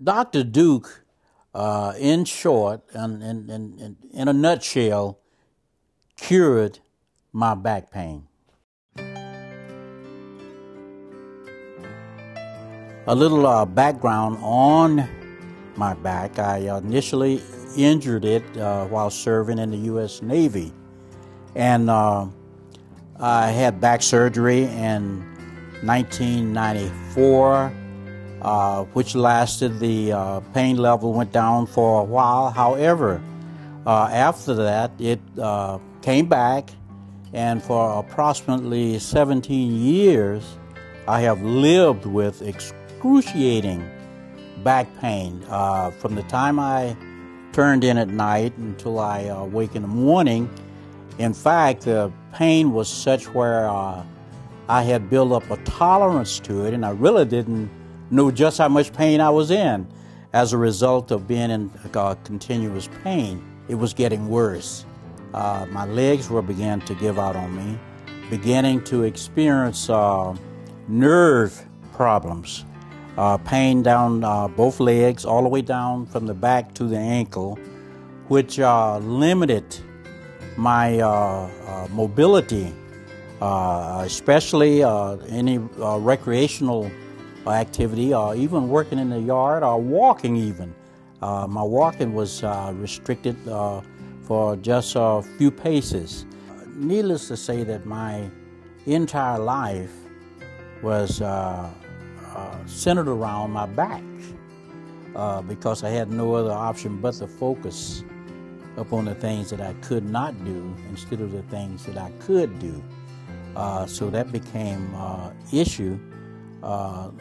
Dr. Deuk, in short, and in a nutshell, cured my back pain. A little background on my back. I initially injured it while serving in the U.S. Navy. And I had back surgery in 1994, which lasted. The pain level went down for a while. However, after that, it came back, and for approximately 17 years, I have lived with excruciating back pain from the time I turned in at night until I wake in the morning. In fact, the pain was such where I had built up a tolerance to it, and I really didn't know just how much pain I was in. As a result of being in continuous pain, it was getting worse. My legs were beginning to give out on me, beginning to experience nerve problems, pain down both legs, all the way down from the back to the ankle, which limited my mobility, especially any recreational activity, or even working in the yard or walking even. My walking was restricted for just a few paces. Needless to say that my entire life was centered around my back because I had no other option but to focus upon the things that I could not do instead of the things that I could do. So that became an issue.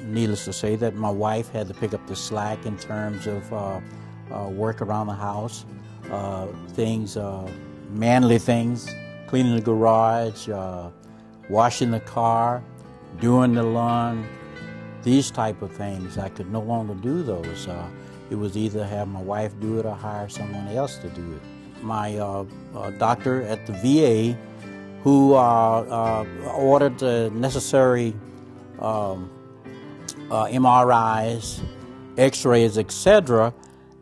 Needless to say that my wife had to pick up the slack in terms of work around the house, things, manly things, cleaning the garage, washing the car, doing the lawn, these type of things. I could no longer do those. It was either have my wife do it or hire someone else to do it. My doctor at the VA, who ordered the necessary MRIs, X-rays, etc.,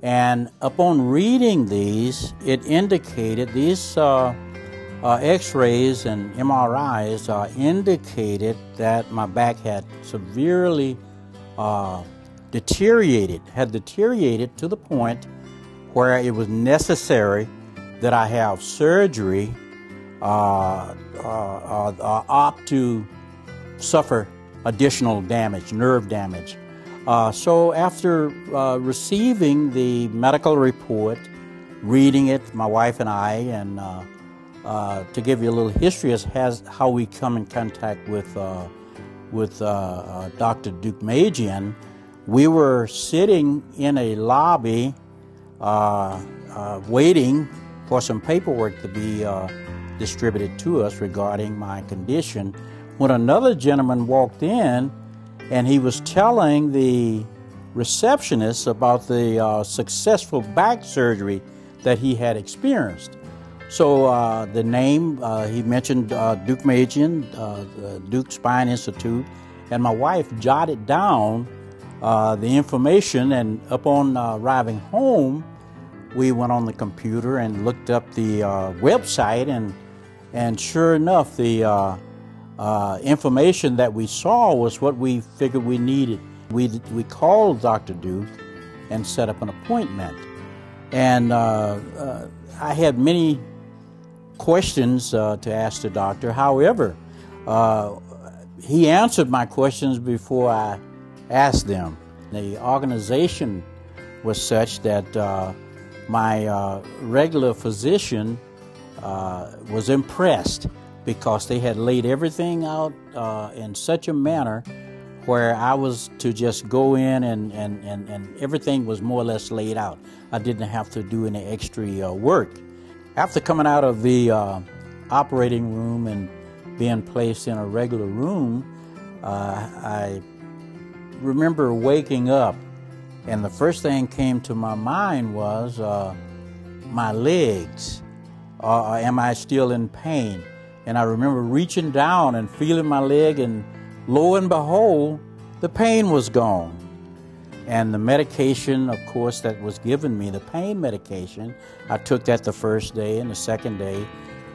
and upon reading these, it indicated these X-rays and MRIs indicated that my back had severely deteriorated to the point where it was necessary that I have surgery opt to suffer additional damage, nerve damage. So after receiving the medical report, reading it, my wife and I, and to give you a little history as how we come in contact with Dr. Deuk, we were sitting in a lobby waiting for some paperwork to be distributed to us regarding my condition, when another gentleman walked in, and he was telling the receptionist about the successful back surgery that he had experienced. So the name, he mentioned Deuk, Deuk Spine Institute, and my wife jotted down the information, and upon arriving home, we went on the computer and looked up the website, and sure enough, the information that we saw was what we figured we needed. We called Dr. Deuk and set up an appointment. And I had many questions to ask the doctor. However, he answered my questions before I asked them. The organization was such that my regular physician was impressed, because they had laid everything out in such a manner where I was to just go in and everything was more or less laid out. I didn't have to do any extra work. After coming out of the operating room and being placed in a regular room, I remember waking up, and the first thing came to my mind was my legs. Am I still in pain? And I remember reaching down and feeling my leg, and lo and behold, the pain was gone. And the medication, of course, that was given me, the pain medication, I took that the first day and the second day.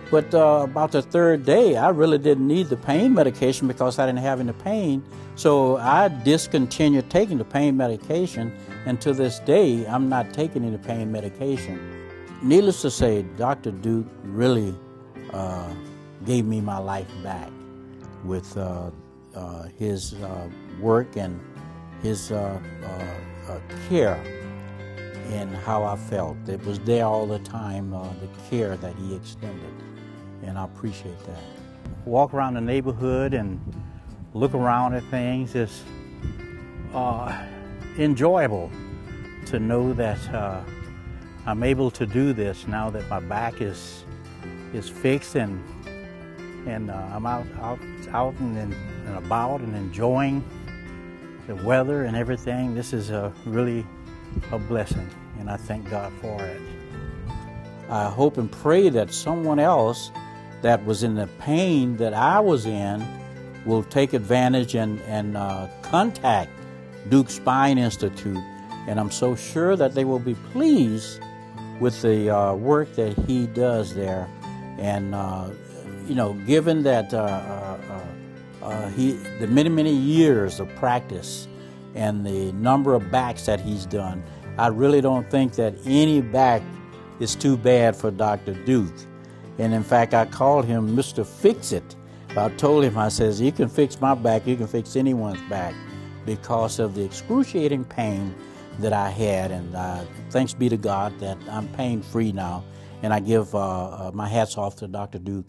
But about the third day, I really didn't need the pain medication because I didn't have any pain. So I discontinued taking the pain medication, and to this day, I'm not taking any pain medication. Needless to say, Dr. Deuk really gave me my life back with his work and his care and how I felt. It was there all the time, the care that he extended, and I appreciate that. Walk around the neighborhood and look around at things is enjoyable to know that I'm able to do this now that my back is fixed and I'm out and about and enjoying the weather and everything. This is really a blessing, and I thank God for it. I hope and pray that someone else that was in the pain that I was in will take advantage and contact Deuk Spine Institute, and I'm so sure that they will be pleased with the work that he does there. And you know, given that the many years of practice and the number of backs that he's done, I really don't think that any back is too bad for Dr. Deuk. And in fact, I called him Mr. Fix-It. I told him, I says, you can fix my back, you can fix anyone's back, because of the excruciating pain that I had. And thanks be to God that I'm pain-free now. And I give my hats off to Dr. Deuk.